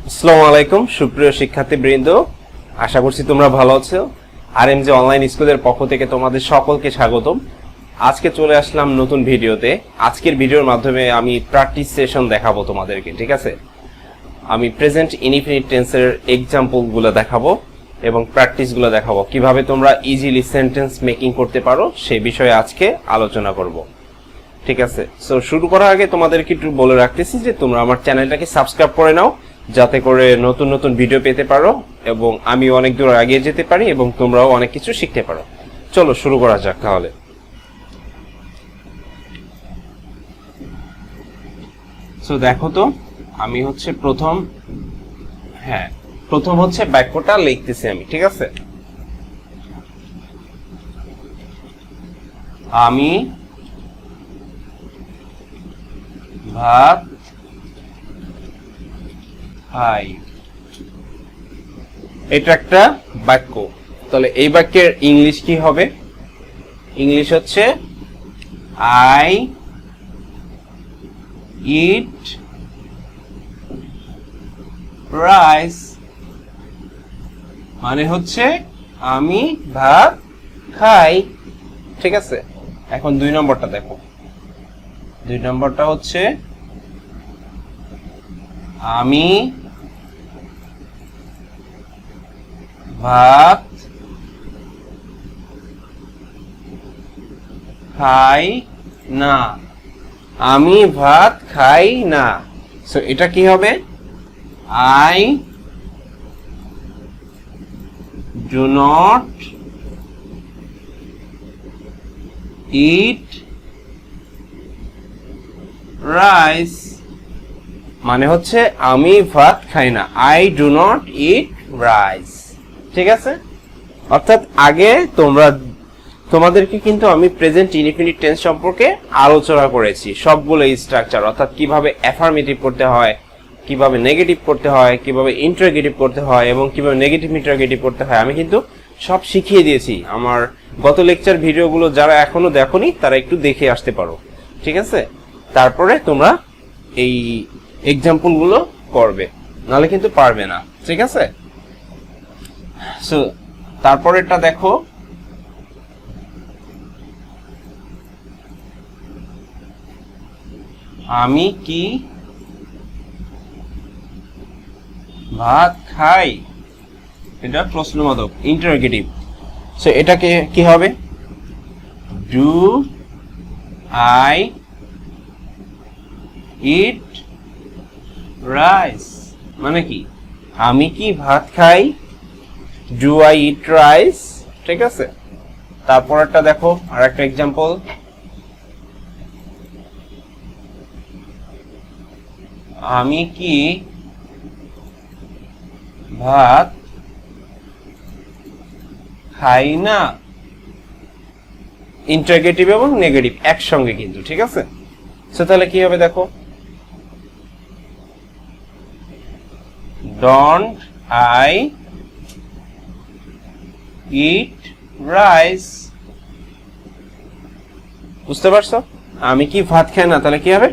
আসসালামু আলাইকুম সুপ্রিয় শিক্ষার্থীবৃন্দ, আশা করছি তোমরা ভালো আছো। আরএমজি অনলাইন স্কুলের পক্ষ থেকে তোমাদের সকলকে স্বাগতম। আজকে চলে আসলাম নতুন ভিডিওতে। আজকের ভিডিওর মাধ্যমে আমি প্র্যাকটিস সেশন দেখাবো তোমাদেরকে, ঠিক আছে? আমি প্রেজেন্ট ইনডিফিনিট টেন্সের এক্সাম্পলগুলো দেখাবো এবং প্র্যাকটিসগুলো দেখাবো, কিভাবে তোমরা ইজিলি সেন্টেন্স মেকিং করতে পারো সে বিষয়ে আজকে আলোচনা করব, ঠিক আছে? সো শুরু করার আগে তোমাদেরকে একটু বলে রাখতেছি যে তোমরা আমার চ্যানেলটাকে সাবস্ক্রাইব করে নাও, যাতে করে নতুন নতুন ভিডিও পেতে পারো এবং আমি অনেক দূর এগিয়ে যেতে পারি এবং তোমরাও অনেক কিছু শিখতে পারো। চলো শুরু করা যাক তাহলে। সো দেখো তো, আমি হচ্ছে প্রথম হচ্ছে বাক্যটা লিখতেছি আমি, ঠিক আছে? আমি ভাত খাই, এটা একটা বাক্য। তাহলে এই বাক্যের ইংলিশ কি হবে? ইংলিশ হচ্ছে আই ইট রাইস, মানে হচ্ছে আমি ভাত খাই, ঠিক আছে? এখন 2 নম্বরটা দেখো। 2 নম্বরটা হচ্ছে আমি ভাত খাই না, আমি ভাত খাই না। সো এটা কি হবে? I do not eat rice, মানে হচ্ছে আমি ভাত খাই না, I do not eat rice, ঠিক আছে? অর্থাৎ আগে তোমাদেরকে কিন্তু আমি প্রেজেন্ট ইনডিফিনিট টেন্স সম্পর্কে আলোচনা করেছি, সবগুলো স্ট্রাকচার, অর্থাৎ কিভাবে অ্যাফার্মেটিভ করতে হয়, কিভাবে নেগেটিভ করতে হয়, কিভাবে ইন্টারোগেটিভ করতে হয় এবং কিভাবে নেগেটিভ ইন্টারোগেটিভ করতে হয়, আমি কিন্তু সব শিখিয়ে দিয়েছি। আমার গত লেকচার ভিডিওগুলো যারা এখনো দেখোনি তারা একটু দেখে আসতে পারো, ঠিক আছে? তারপরে তোমরা এই এক্সাম্পলগুলো করবে, নাহলে কিন্তু পারবে না, ঠিক আছে? সো তারপরেরটা দেখো, আমি কি ভাত খাই, এটা প্রশ্নবোধক, ইন্টারোগেটিভ। সো এটাকে কি হবে? ডু আই ইট রাইস, মানে কি আমি কি ভাত খাই, ডু আই ইট রাইস, ঠিক আছে? তারপরটা দেখো, আর একটা এক্সাম্পল, আমি কি ভাত খাই না, ইন্টারোগেটিভ এবং নেগেটিভ একসঙ্গে কিন্তু, ঠিক আছে? সো তাহলে কি হবে দেখো, ডোন্ট আই ইট রাইস, বুঝতে পারছো? আমি কি ভাত খাই না, তাহলে কি হবে?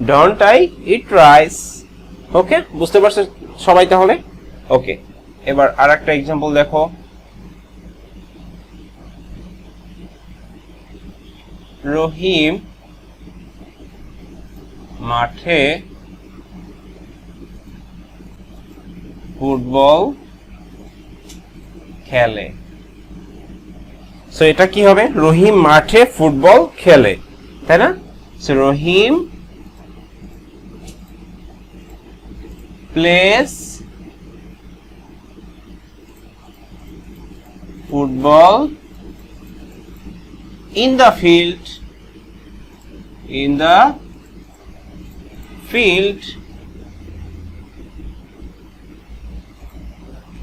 Don't I eat rice. Okay, বুঝতে পারছো সবাই তাহলে? ওকে, এবার আর একটা এক্সাম্পল দেখো, রহিম মাঠে ফুটবল খেলে। সো এটা কি হবে? রহিম মাঠে ফুটবল খেলে, তাই না? So Rahim plays football in the field,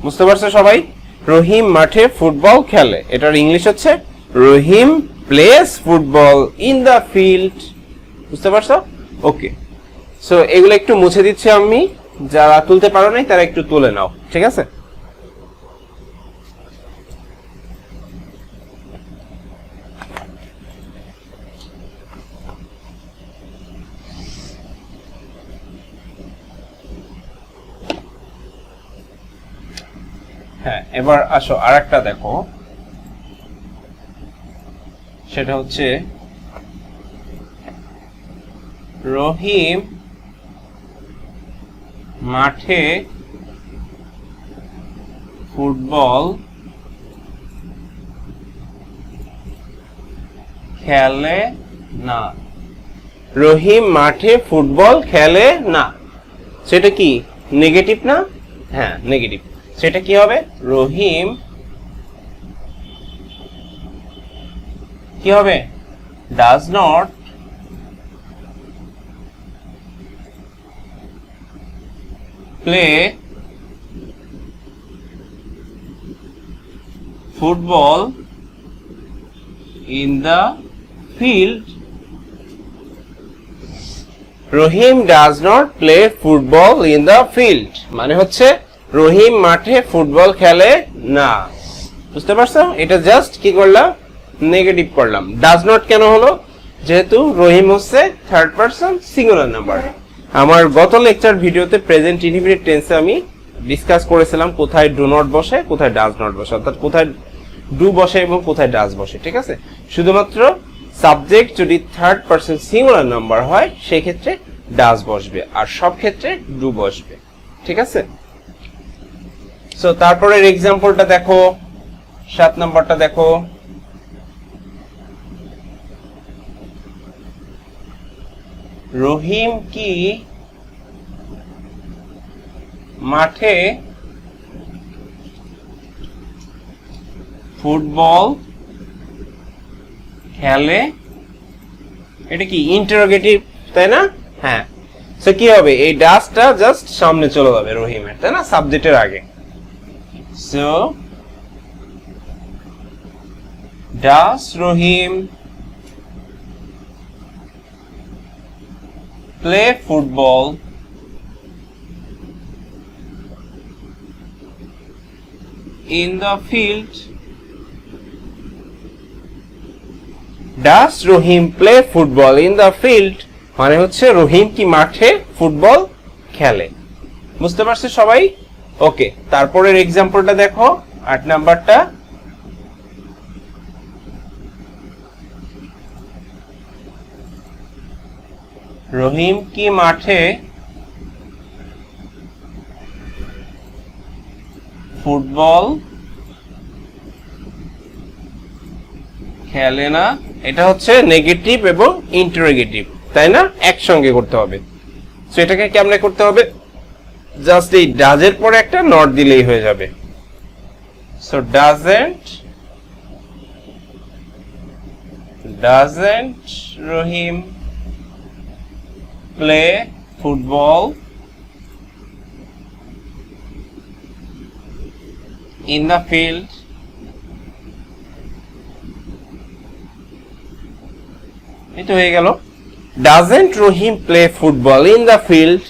বুঝতে পারছো সবাই? রহিম মাঠে ফুটবল খেলে, এটার ইংলিশ হচ্ছে Rahim plays football in the field, বুঝতে পারছো? ওকে, সো এগুলো একটু মুছে দিচ্ছি আমি, যারা তুলতে পারো নাই তারা একটু তুলে নাও, ঠিক আছে? হ্যাঁ, এবার আসো আরেকটা দেখো, সেটা হচ্ছে রহিম মাঠে ফুটবল খেলে না। রহিম মাঠে ফুটবল খেলে না, সেটা কি নেগেটিভ না? হ্যাঁ নেগেটিভ। সেটা কি হবে? রহিম কি হবে? Does not play football in the field. Rahim does not play football in the field মানে হচ্ছে রহিম মাঠে ফুটবল খেলে না। বুঝতে পারছো? এটা জাস্ট কি করলাম? নেগেটিভ করলাম। ডাজ নট কেন হলো? যেহেতু রহিম হচ্ছে থার্ড পারসন সিঙ্গুলার নাম্বার। আমার গত লেকচার ভিডিওতে প্রেজেন্ট ইনডিফিনিট টেন্সে আমি ডিসকাস করেছিলাম কোথায় ডু নট বসে, কোথায় ডাজ নট বসে, অর্থাৎ কোথায় ডু বসে এবং কোথায় ডাজ বসে। ঠিক আছে? শুধুমাত্র সাবজেক্ট যদি থার্ড পারসন সিঙ্গুলার নাম্বার হয় সেই ক্ষেত্রে ডাজ বসবে, আর সব ক্ষেত্রে ডু বসবে। ঠিক আছে? সো তারপরের এক্সাম্পলটা দেখো, 7 নম্বরটা দেখো। রহিম কি মাঠে ফুটবল খেলে? এটা কি ইন্টারোগেটিভ, তাই না? হ্যাঁ। সো কি হবে? এই ডাসটা জাস্ট সামনে চলে যাবে রহিমের, তাই না? সাবজেক্টের আগে। So does Rahim play football in the field? Does Rahim play football in the field মানে হচ্ছে রহিম কি মাঠে ফুটবল খেলে। বুঝতে পারছো সবাই? ওকে, তারপরের এক্সাম্পলটা দেখো, 8 নাম্বারটা। রহিম কি মাঠে ফুটবল খেলে না? এটা হচ্ছে নেগেটিভ এবং ইন্টারোগেটিভ, তাই না? একসঙ্গে করতে হবে। সো এটাকে কেমনে করতে হবে? জাস্ট এই ডাজের পরে একটা নট দিলেই হয়ে যাবে। So doesn't Rahim play football in the field? এটা হয়ে গেল। Doesn't Rahim play football in the field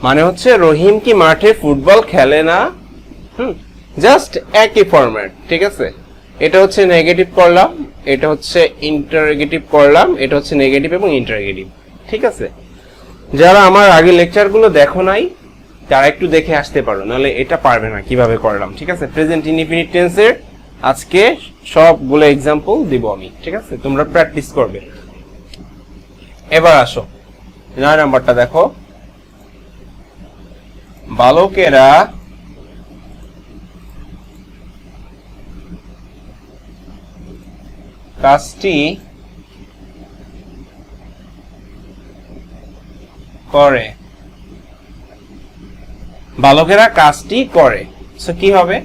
মানে হচ্ছে রহিম কি মাঠে ফুটবল খেলে না। জাস্ট একই ফরম্যাট। ঠিক আছে? এটা হচ্ছে নেগেটিভ করলাম, এটা হচ্ছে ইন্টারোগেটিভ করলাম, এটা হচ্ছে নেগেটিভ এবং ইন্টারোগেটিভ। ঠিক আছে? যারা আমার আগে লেকচারগুলো দেখো নাই তারা একটু দেখে আসতে পারো, নাহলে এটা পারবে না কিভাবে করলাম। ঠিক আছে? প্রেজেন্ট ইনডিফিনিট টেন্সের আজকে সবগুলো এক্সাম্পল দিব আমি। ঠিক আছে? তোমরা প্র্যাকটিস করবে। এবার আসো 9 নাম্বারটা দেখো। বালকেরা কাজটি করে। বালকেরা কাজটি করে। সো কি হবে?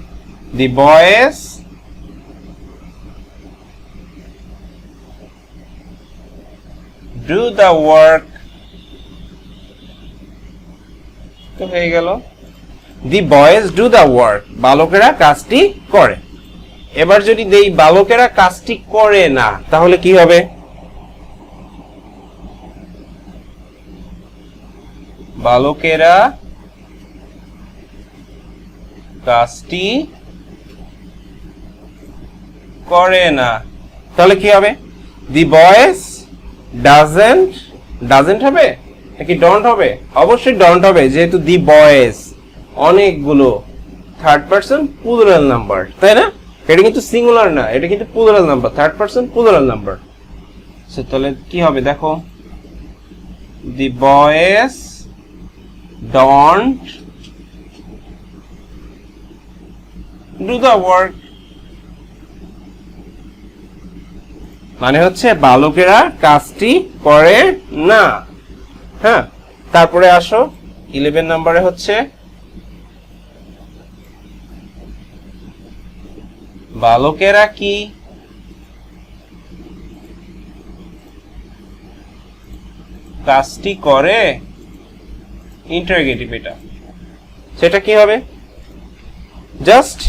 The boys do the work. তো হয়ে গেল the boys do the work, বালকেরা কাজটি করে। এবার যদি দেই বালকেরা কাজটি করে না, তাহলে কি হবে? বালকেরা কাজটি করে না, তাহলে কি হবে? দি বয়েজ ডাজেন্ট হবে নাকি ডন্ট হবে? অবশ্যই ডন্ট হবে, যেহেতু দি বয়েজ অনেকগুলো থার্ড পারসন প্লুরাল নাম্বার, তাই না? এটা কিন্তু সিঙ্গুলার না, এটা কিন্তু plural number, third person plural number. তাহলে কি হবে দেখো, the boys don't do the work, মানে হচ্ছে বালকেরা কাজটি করে না। হ্যাঁ, তারপরে আসো 11 নম্বরে হচ্ছে বালকেরা কি কাজটি করে, ইন্টারোগেটিভ, এটা সেটা কি হবে, জাস্ট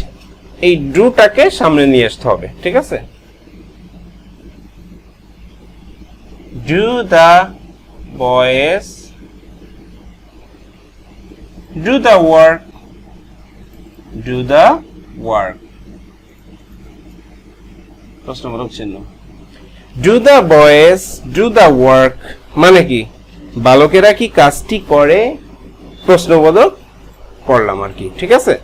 এই ডুটাকে সামনে নিয়ে আসতে হবে, ঠিক আছে? Do the boys do the work, do the work, প্রশ্নবোধক চিহ্ন। Do the boys do the work মানে কি, বালকেরা কি কাজটি করে, প্রশ্নবোধক করলাম আর কি, ঠিক আছে?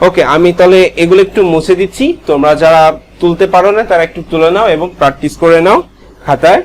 ওকে, আমি তাহলে এগুলো একটু মুছে দিচ্ছি, তোমরা যারা তুলতে পারো না তারা একটু তুলে নাও এবং প্র্যাকটিস করে নাও খাতায়।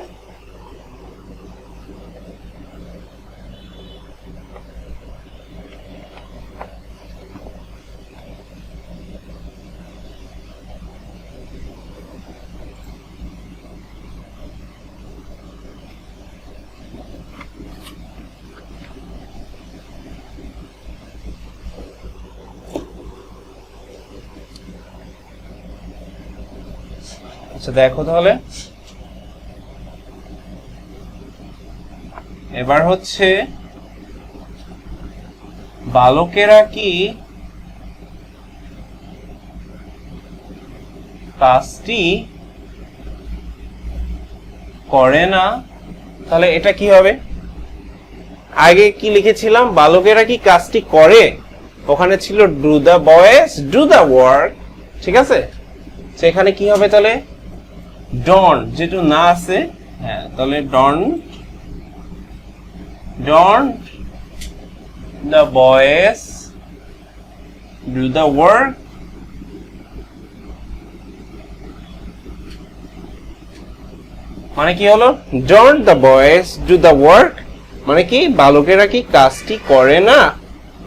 আচ্ছা দেখো তাহলে, এবার হচ্ছে বালকেরা কি কাজটি করে না, তাহলে এটা কি হবে, আগে কি লিখেছিলাম, বালকেরা কি কাজটি করে, ওখানে ছিল do the boys do the work, ঠিক আছে? সেখানে কি হবে তাহলে, ডন্ট যেটা না আছে, হ্যাঁ, তাহলে don't the boys do the work, মানে কি হলো, don't the boys do the work মানে কি, বালকেরা কি কাজটি করে না,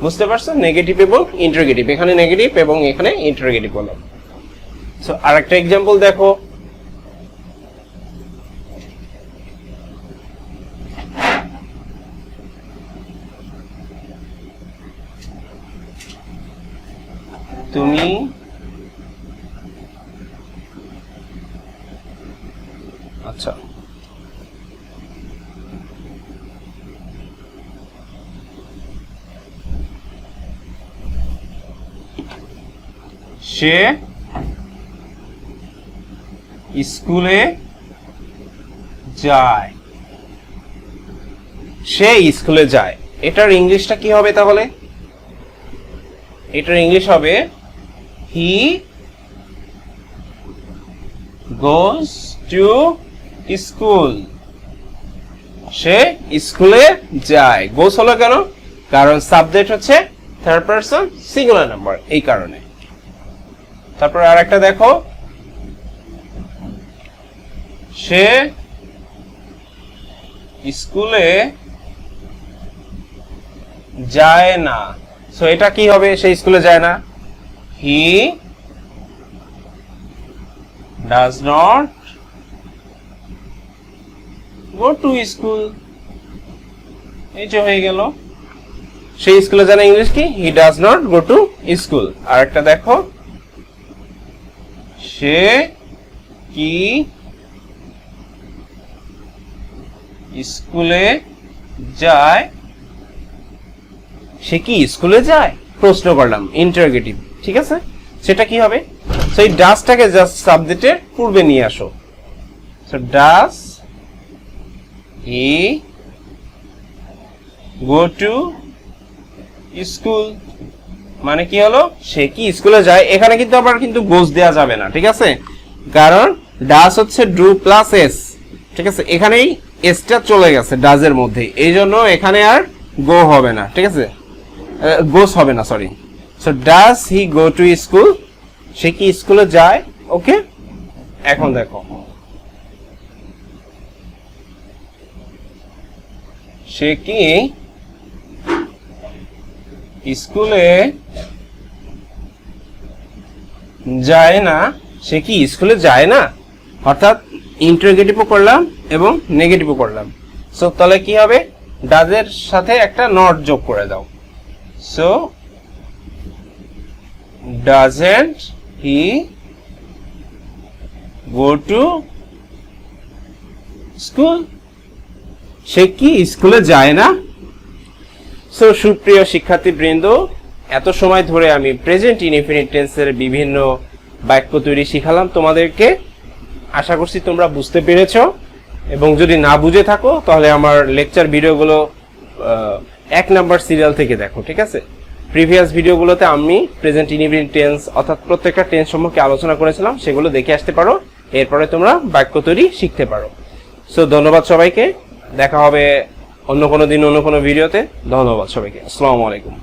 বুঝতে পারছো? নেগেটিভ এবং ইন্টারোগেটিভ, এখানে নেগেটিভ এবং এখানে ইন্টারোগেটিভ হলো। সো আরেকটা এক্সাম্পল দেখো, তুমি আচ্ছা সে স্কুলে যায়, সে স্কুলে যায়, এটার ইংলিশটা কি হবে তাহলে, এটার ইংলিশ হবে হি গোজ টু স্কুল, সে স্কুলে যায়। গোজ হলো কেন, কারণ সাবজেক্ট হচ্ছে থার্ড পারসন সিঙ্গুলার নাম্বার, এই কারণে। তারপর আর একটা দেখো, সে স্কুলে যায় না, সো এটা কি হবে, সে স্কুলে যায় না, হি does not go to school, এই যে হয়ে গেল, সে স্কুলে যায় না, ইংলিশ কি, he does not go to school. আর একটা দেখো, সে কি স্কুলে যায়, সে কি স্কুলে যায়, প্রশ্ন করলাম, ইন্টারোগেটিভ, ঠিক আছে? সেটা কি হবে, সো এই ডাজটাকে জাস্ট সাবজেক্টের পূর্বে নিয়ে আসো, so does he go to school মানে কি হলো, সে কি স্কুলে যায়, এখানে কিন্তু আবার কিন্তু গোজ দেওয়া যাবে না, ঠিক আছে? কারণ ডাজ হচ্ছে ডু প্লাস এস, ঠিক আছে? এখানেই এসটা চলে গেছে ডাজের মধ্যে, এই জন্য এখানে আর গো হবে না, ঠিক আছে? গোস হবে না, sorry. So does he go to school, সে কি স্কুলে যায়। ওকে, এখন দেখো সে কি স্কুলে যায় না, সে কি স্কুলে যায় না, অর্থাৎ ইন্টারোগেটিভও করলাম এবং নেগেটিভও করলাম। সো তাহলে কি হবে, ডাজের সাথে একটা নট যোগ করে দাও। So doesn't he go to school, সে কি স্কুলে যায় না। সো সুপ্রিয় শিক্ষার্থীবৃন্দ, এত সময় ধরে আমি প্রেজেন্ট ইনডিফিনিট টেন্সের বিভিন্ন বাক্য তৈরি শিখালাম তোমাদেরকে। আশা করছি তোমরা বুঝতে পেরেছো, এবং যদি না বুঝে থাকো তাহলে আমার লেকচার ভিডিওগুলো 1 নাম্বার সিরিয়াল থেকে দেখো, ঠিক আছে। প্রিভিয়াস ভিডিওগুলোতে আমি প্রেজেন্ট ইনডিফিনিট টেন্স অর্থাৎ প্রত্যেকটা টেন্স সম্পর্কে আলোচনা করেছিলাম, সেগুলো দেখে আসতে পারো, এরপরে তোমরা বাক্য তৈরি শিখতে পারো। সো ধন্যবাদ সবাইকে, দেখা হবে অন্য কোনো দিন অন্য কোনো ভিডিওতে। ধন্যবাদ সবাইকে, আসসালামু আলাইকুম।